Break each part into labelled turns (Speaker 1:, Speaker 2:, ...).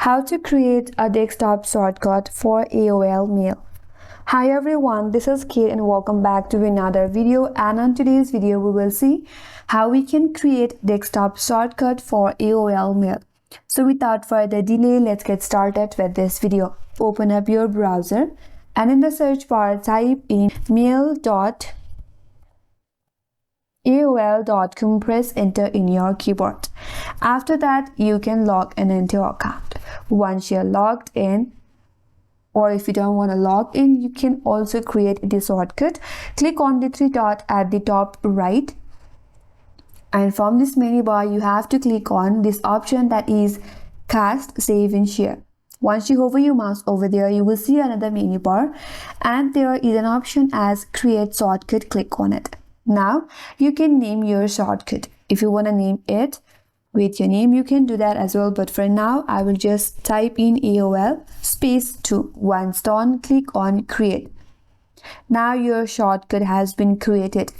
Speaker 1: How to create a desktop shortcut for AOL Mail. Hi everyone, this is Kate and welcome back to another video, and on today's video we will see how we can create desktop shortcut for AOL Mail. So without further delay, let's get started with this video. Open up your browser and in the search bar type in mail.aol.com, press enter in your keyboard. After that, you can log in into your account. Once you're logged in, or if you don't want to log in, you can also create the shortcut. Click on the three dot at the top right, and from this menu bar you have to click on this option that is cast, save and share. Once you hover your mouse over there, you will see another menu bar and there is an option as create shortcut. Click on it. Now you can name your shortcut. If you want to name it with your name, you can do that as well, but for now I will just type in AOL space 2. Once done, click on create. Now your shortcut has been created.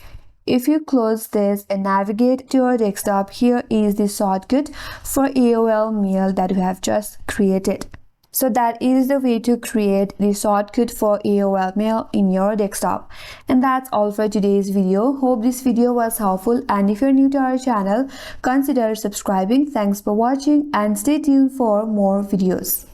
Speaker 1: If you close this and navigate to your desktop, here is the shortcut for AOL Mail that we have just created. So that is the way to create the shortcut for AOL Mail in your desktop. And that's all for today's video. Hope this video was helpful, and if you're new to our channel, consider subscribing. Thanks for watching and stay tuned for more videos.